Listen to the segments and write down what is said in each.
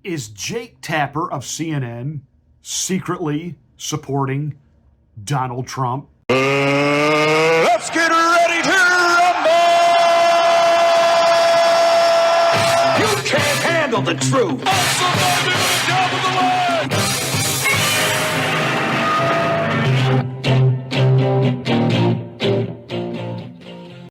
Is Jake Tapper of CNN secretly supporting Donald Trump? Let's get ready to rumble! You can't handle the truth!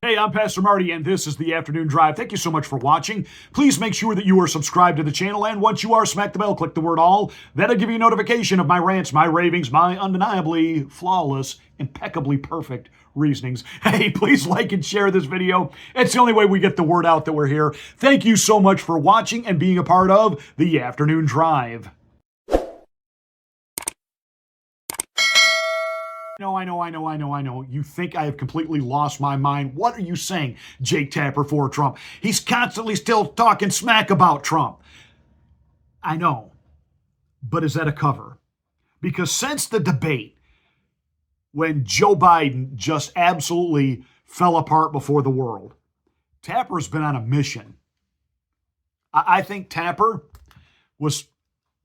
Hey, I'm Pastor Marty, and this is the Afternoon Drive. Thank you so much for watching. Please make sure that you are subscribed to the channel, and once you are, smack the bell, click the word all. That'll give you a notification of my rants, my ravings, my undeniably flawless, impeccably perfect reasonings. Hey, please like and share this video. It's the only way we get the word out that we're here. Thank you so much for watching and being a part of the Afternoon Drive. I know. You think I have completely lost my mind. What are you saying, Jake Tapper for Trump? He's constantly still talking smack about Trump. I know. But is that a cover? Because since the debate, when Joe Biden just absolutely fell apart before the world, Tapper's been on a mission. I think Tapper was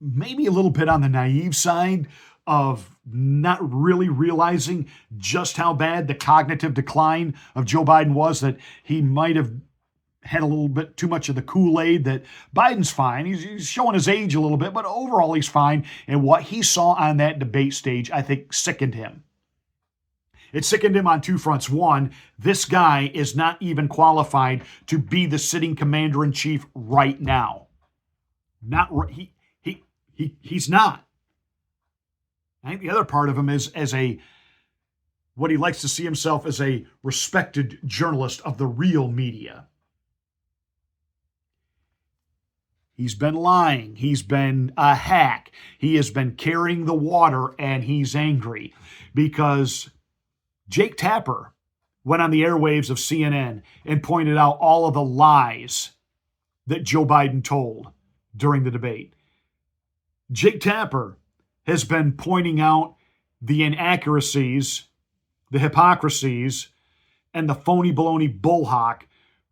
maybe a little bit on the naive side of not really realizing just how bad the cognitive decline of Joe Biden was, that he might have had a little bit too much of the Kool-Aid, that Biden's fine. He's showing his age a little bit, but overall he's fine. And what he saw on that debate stage, I think, sickened him. It sickened him on two fronts. One, this guy is not even qualified to be the sitting commander-in-chief right now. He's not. I think the other part of him is what he likes to see himself as a respected journalist of the real media. He's been lying. He's been a hack. He has been carrying the water, and he's angry because Jake Tapper went on the airwaves of CNN and pointed out all of the lies that Joe Biden told during the debate. Jake Tapper has been pointing out the inaccuracies, the hypocrisies, and the phony baloney bullhawk,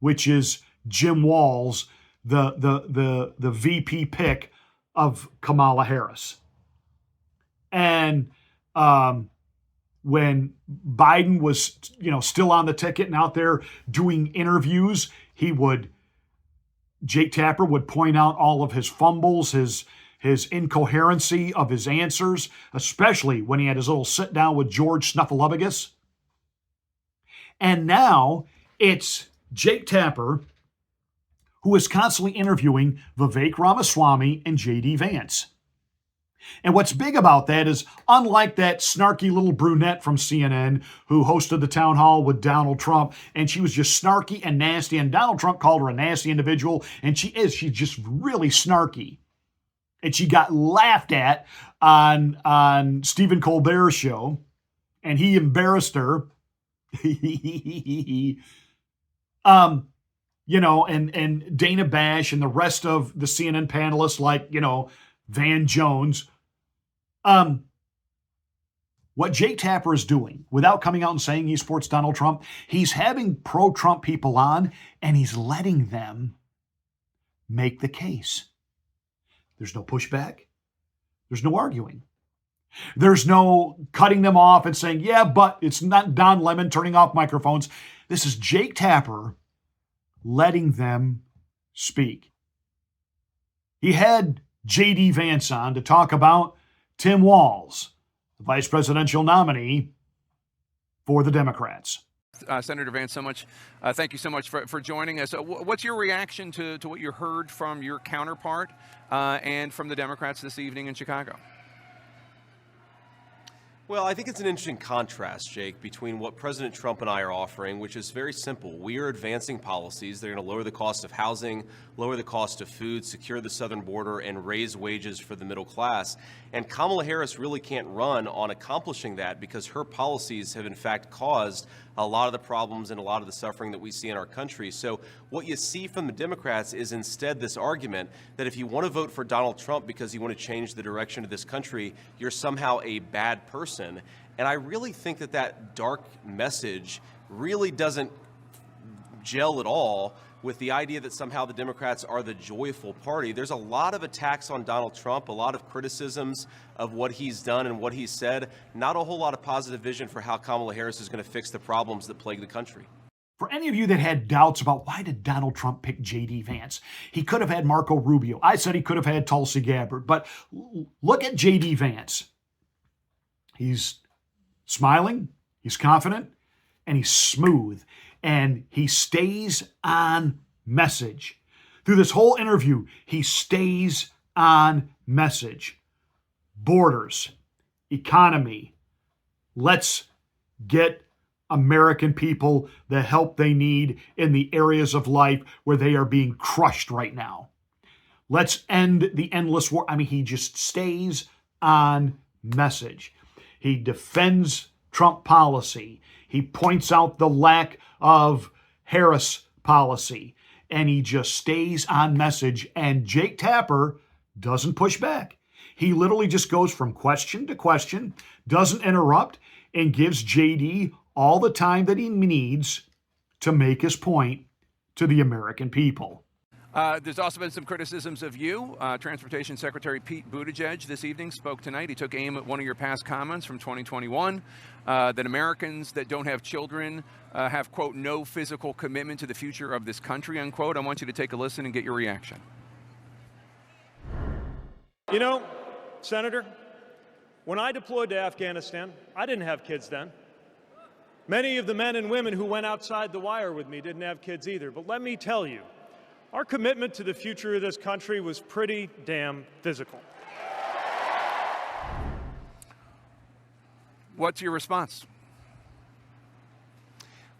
which is Jim Walz, the VP pick of Kamala Harris. And when Biden was, still on the ticket and out there doing interviews, Jake Tapper would point out all of his fumbles, his incoherency of his answers, especially when he had his little sit down with George Snuffleupagus. And now it's Jake Tapper who is constantly interviewing Vivek Ramaswamy and J.D. Vance. And what's big about that is, unlike that snarky little brunette from CNN who hosted the town hall with Donald Trump, and she was just snarky and nasty, and Donald Trump called her a nasty individual, and she's just really snarky. And she got laughed at on Stephen Colbert's show, and he embarrassed her. And Dana Bash and the rest of the CNN panelists, like, Van Jones. What Jake Tapper is doing, without coming out and saying he supports Donald Trump, he's having pro-Trump people on, and he's letting them make the case. There's no pushback. There's no arguing. There's no cutting them off and saying, yeah, but it's not Don Lemon turning off microphones. This is Jake Tapper letting them speak. He had J.D. Vance on to talk about Tim Walz, the vice presidential nominee for the Democrats. Senator Vance, thank you so much for joining us. What's your reaction to what you heard from your counterpart and from the Democrats this evening in Chicago? Well, I think it's an interesting contrast, Jake, between what President Trump and I are offering, which is very simple. We are advancing policies that are going to lower the cost of housing, lower the cost of food, secure the southern border, and raise wages for the middle class. And Kamala Harris really can't run on accomplishing that because her policies have, in fact, caused a lot of the problems and a lot of the suffering that we see in our country. So what you see from the Democrats is instead this argument that if you want to vote for Donald Trump because you want to change the direction of this country, you're somehow a bad person. And I really think that dark message really doesn't gel at all with the idea that somehow the Democrats are the joyful party. There's a lot of attacks on Donald Trump, a lot of criticisms of what he's done and what he's said, not a whole lot of positive vision for how Kamala Harris is going to fix the problems that plague the country. For any of you that had doubts about why did Donald Trump pick J.D. Vance, he could have had Marco Rubio. I said he could have had Tulsi Gabbard, but look at J.D. Vance. He's smiling, he's confident, and he's smooth, and he stays on message. Through this whole interview, he stays on message. Borders, economy, let's get American people the help they need in the areas of life where they are being crushed right now. Let's end the endless war. I mean, he just stays on message. He defends Trump policy. He points out the lack of Harris policy, and he just stays on message. And Jake Tapper doesn't push back. He literally just goes from question to question, doesn't interrupt, and gives JD all the time that he needs to make his point to the American people. There's also been some criticisms of you. Transportation Secretary Pete Buttigieg this evening spoke tonight. He took aim at one of your past comments from 2021, that Americans that don't have children have, quote, no physical commitment to the future of this country, unquote. I want you to take a listen and get your reaction. You know, Senator, when I deployed to Afghanistan, I didn't have kids then. Many of the men and women who went outside the wire with me didn't have kids either. But let me tell you, our commitment to the future of this country was pretty damn physical. What's your response?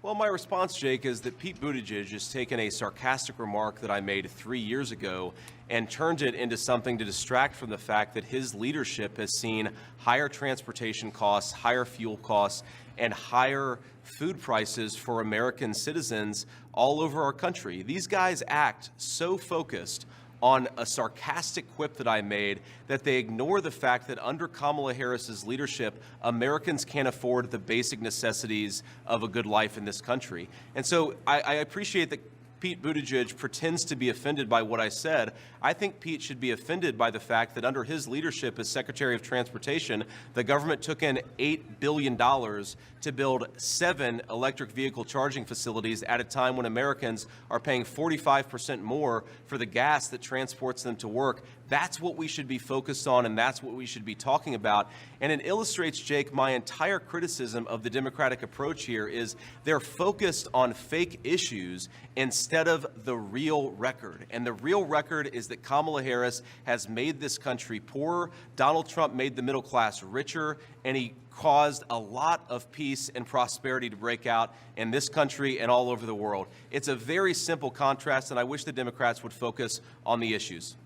Well, my response, Jake, is that Pete Buttigieg has taken a sarcastic remark that I made 3 years ago and turned it into something to distract from the fact that his leadership has seen higher transportation costs, higher fuel costs, and higher food prices for American citizens all over our country. These guys act so focused on a sarcastic quip that I made that they ignore the fact that under Kamala Harris's leadership, Americans can't afford the basic necessities of a good life in this country. And so I appreciate that Pete Buttigieg pretends to be offended by what I said. I think Pete should be offended by the fact that under his leadership as Secretary of Transportation, the government took in $8 billion to build 7 electric vehicle charging facilities at a time when Americans are paying 45% more for the gas that transports them to work. That's what we should be focused on, and that's what we should be talking about. And it illustrates, Jake, my entire criticism of the Democratic approach here is they're focused on fake issues instead of the real record. And the real record is that Kamala Harris has made this country poorer. Donald Trump made the middle class richer, and he caused a lot of peace and prosperity to break out in this country and all over the world. It's a very simple contrast, and I wish the Democrats would focus on the issues.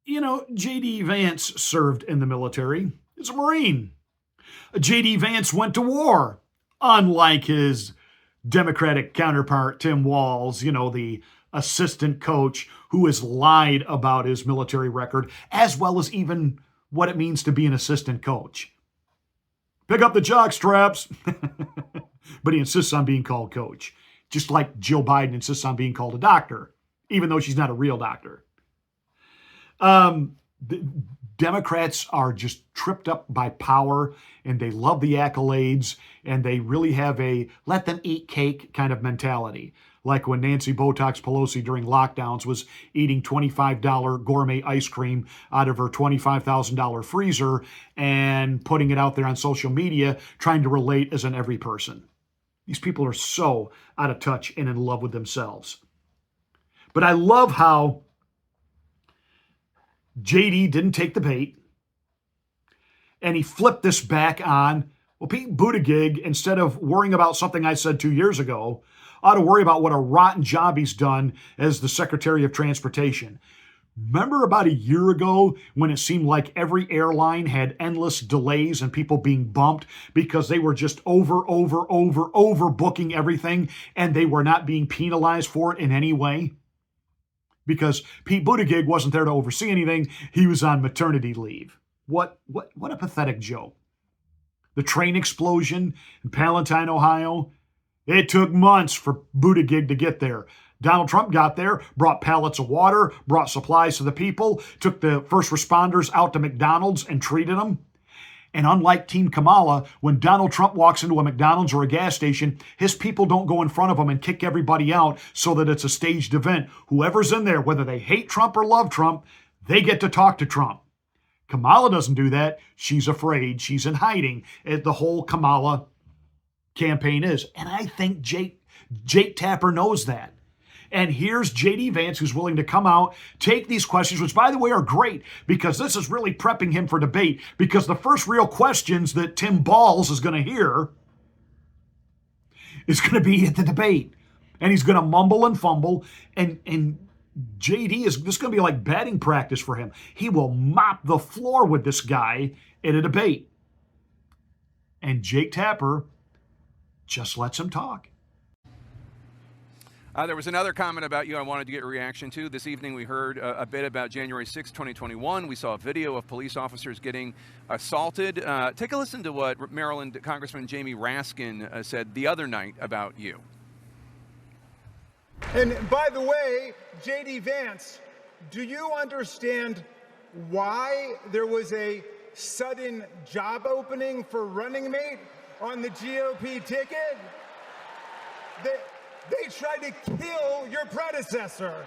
You know, J.D. Vance served in the military. He's a Marine. J.D. Vance went to war, unlike his Democratic counterpart, Tim Walz, you know, the assistant coach who has lied about his military record, as well as even what it means to be an assistant coach. Pick up the jock straps. But he insists on being called coach, just like Jill Biden insists on being called a doctor, even though she's not a real doctor. The Democrats are just tripped up by power, and they love the accolades, and they really have a let them eat cake kind of mentality. Like when Nancy Botox Pelosi during lockdowns was eating $25 gourmet ice cream out of her $25,000 freezer and putting it out there on social media, trying to relate as an every person. These people are so out of touch and in love with themselves. But I love how JD didn't take the bait, and he flipped this back on, well, Pete Buttigieg, instead of worrying about something I said 2 years ago, ought to worry about what a rotten job he's done as the Secretary of Transportation. Remember about a year ago when it seemed like every airline had endless delays and people being bumped because they were just overbooking everything, and they were not being penalized for it in any way? Because Pete Buttigieg wasn't there to oversee anything. He was on maternity leave. What a pathetic joke. The train explosion in Palatine, Ohio, it took months for Buttigieg to get there. Donald Trump got there, brought pallets of water, brought supplies to the people, took the first responders out to McDonald's and treated them. And unlike Team Kamala, when Donald Trump walks into a McDonald's or a gas station, his people don't go in front of him and kick everybody out so that it's a staged event. Whoever's in there, whether they hate Trump or love Trump, they get to talk to Trump. Kamala doesn't do that. She's afraid. She's in hiding. The whole Kamala campaign is. And I think Jake Tapper knows that. And here's J.D. Vance, who's willing to come out, take these questions, which, by the way, are great, because this is really prepping him for debate. Because the first real questions that Tim Balls is going to hear is going to be at the debate. And he's going to mumble and fumble. And J.D. this is going to be like batting practice for him. He will mop the floor with this guy at a debate. And Jake Tapper just lets him talk. There was another comment about you I wanted to get a reaction to. This evening we heard a bit about January 6, 2021. We saw a video of police officers getting assaulted. Take a listen to what Maryland Congressman Jamie Raskin said the other night about you. And by the way, J.D. Vance, do you understand why there was a sudden job opening for running mate on the GOP ticket? They tried to kill your predecessor.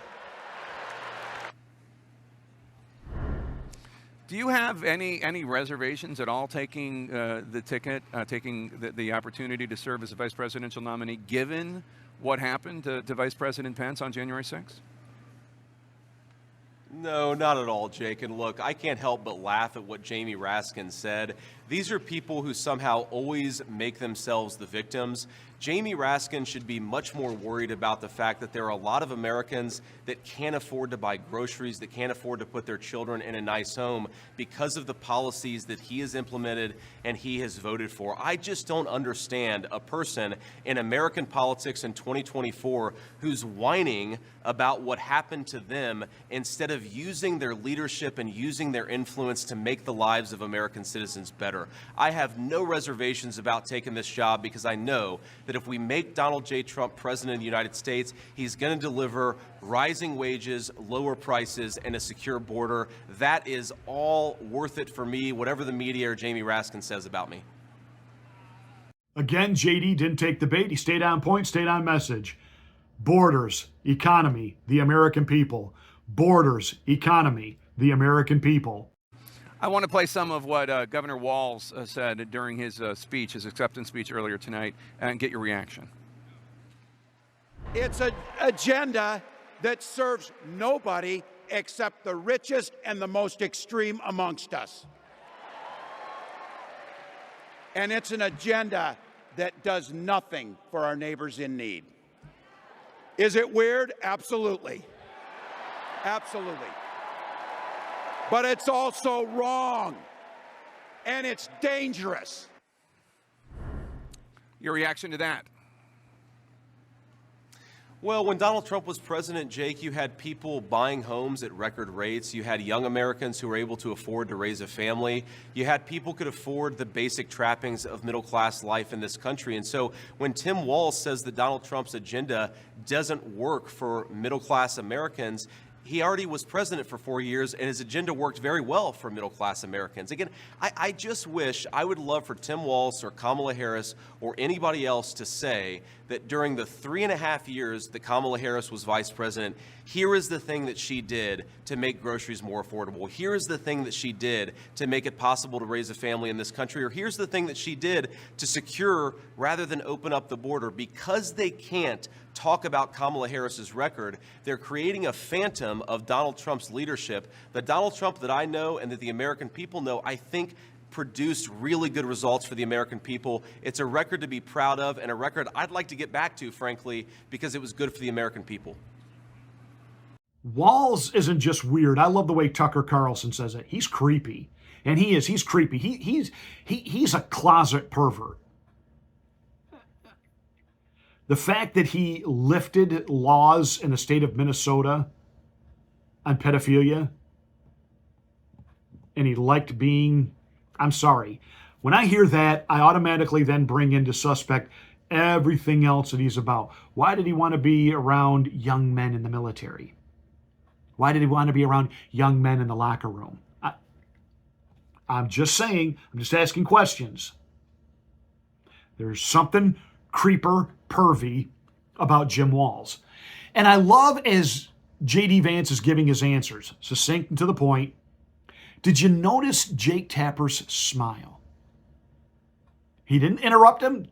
Do you have any reservations at all taking the ticket, taking the opportunity to serve as a vice presidential nominee, given what happened to Vice President Pence on January 6th? No, not at all, Jake. And look, I can't help but laugh at what Jamie Raskin said. These are people who somehow always make themselves the victims. Jamie Raskin should be much more worried about the fact that there are a lot of Americans that can't afford to buy groceries, that can't afford to put their children in a nice home because of the policies that he has implemented and he has voted for. I just don't understand a person in American politics in 2024 who's whining about what happened to them instead of using their leadership and using their influence to make the lives of American citizens better. I have no reservations about taking this job because I know that if we make Donald J. Trump president of the United States, he's going to deliver rising wages, lower prices, and a secure border. That is all worth it for me, whatever the media or Jamie Raskin says about me. Again, JD didn't take the bait. He stayed on point, stayed on message. Borders, economy, the American people. Borders, economy, the American people. I want to play some of what Governor Walz said during his speech, his acceptance speech earlier tonight, and get your reaction. It's an agenda that serves nobody except the richest and the most extreme amongst us. And it's an agenda that does nothing for our neighbors in need. Is it weird? Absolutely. Absolutely. But it's also wrong, and it's dangerous. Your reaction to that? Well, when Donald Trump was president, Jake, you had people buying homes at record rates. You had young Americans who were able to afford to raise a family. You had people who could afford the basic trappings of middle-class life in this country. And so when Tim Walz says that Donald Trump's agenda doesn't work for middle-class Americans, he already was president for 4 years, and his agenda worked very well for middle-class Americans. Again, I just wish, I would love for Tim Walz or Kamala Harris or anybody else to say that during the 3.5 years that Kamala Harris was vice president, here is the thing that she did to make groceries more affordable. Here is the thing that she did to make it possible to raise a family in this country. Or here's the thing that she did to secure rather than open up the border. Because they can't talk about Kamala Harris's record, they're creating a phantom of Donald Trump's leadership. The Donald Trump that I know and that the American people know, I think, produced really good results for the American people. It's a record to be proud of and a record I'd like to get back to, frankly, because it was good for the American people. Walz isn't just weird. I love the way Tucker Carlson says it. He's creepy. And he is. He's creepy. He's a closet pervert. The fact that he lifted laws in the state of Minnesota on pedophilia and he liked being, I'm sorry. When I hear that, I automatically then bring into suspect, everything else that he's about. Why did he want to be around young men in the military? Why did he want to be around young men in the locker room? I'm just saying, I'm just asking questions. There's something creeper, pervy about Jim Walz. And I love as J.D. Vance is giving his answers, succinct and to the point. Did you notice Jake Tapper's smile? He didn't interrupt him.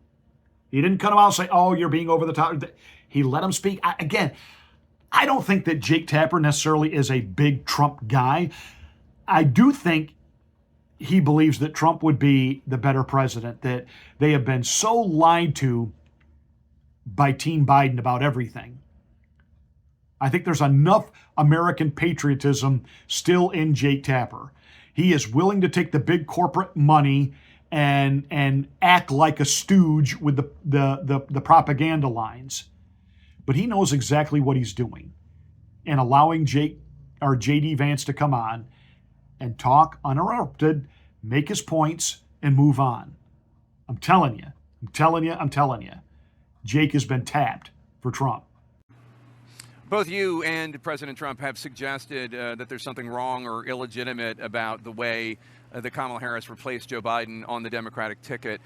He didn't cut him out and say, oh, you're being over the top. He let him speak. Again, I don't think that Jake Tapper necessarily is a big Trump guy. I do think he believes that Trump would be the better president, that they have been so lied to by Team Biden about everything. I think there's enough American patriotism still in Jake Tapper. He is willing to take the big corporate money and act like a stooge with the propaganda lines. But he knows exactly what he's doing. And allowing J.D. Vance to come on and talk uninterrupted, make his points, and move on. I'm telling you. Jake has been tapped for Trump. Both you and President Trump have suggested that there's something wrong or illegitimate about the way that Kamala Harris replaced Joe Biden on the Democratic ticket.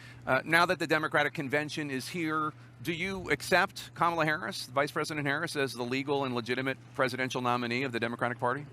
Now that the Democratic convention is here, do you accept Kamala Harris, Vice President Harris, as the legal and legitimate presidential nominee of the Democratic Party?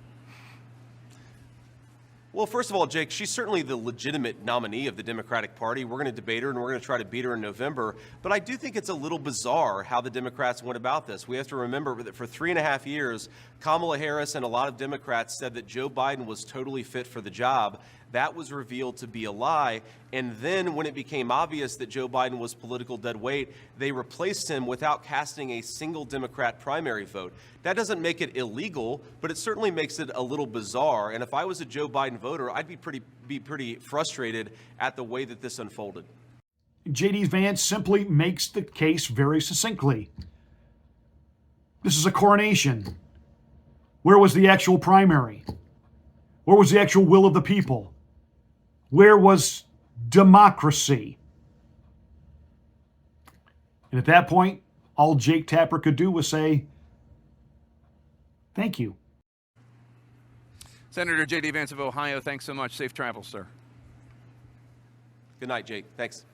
Well, first of all, Jake, she's certainly the legitimate nominee of the Democratic Party. We're going to debate her, and we're going to try to beat her in November. But I do think it's a little bizarre how the Democrats went about this. We have to remember that for 3.5 years, Kamala Harris and a lot of Democrats said that Joe Biden was totally fit for the job. That was revealed to be a lie. And then when it became obvious that Joe Biden was political dead weight, they replaced him without casting a single Democrat primary vote. That doesn't make it illegal, but it certainly makes it a little bizarre. And if I was a Joe Biden voter, I'd be pretty frustrated at the way that this unfolded. J.D. Vance simply makes the case very succinctly. This is a coronation. Where was the actual primary? Where was the actual will of the people? Where was democracy? And at that point, all Jake Tapper could do was say, thank you. Senator J.D. Vance of Ohio, thanks so much. Safe travels, sir. Good night, Jake. Thanks.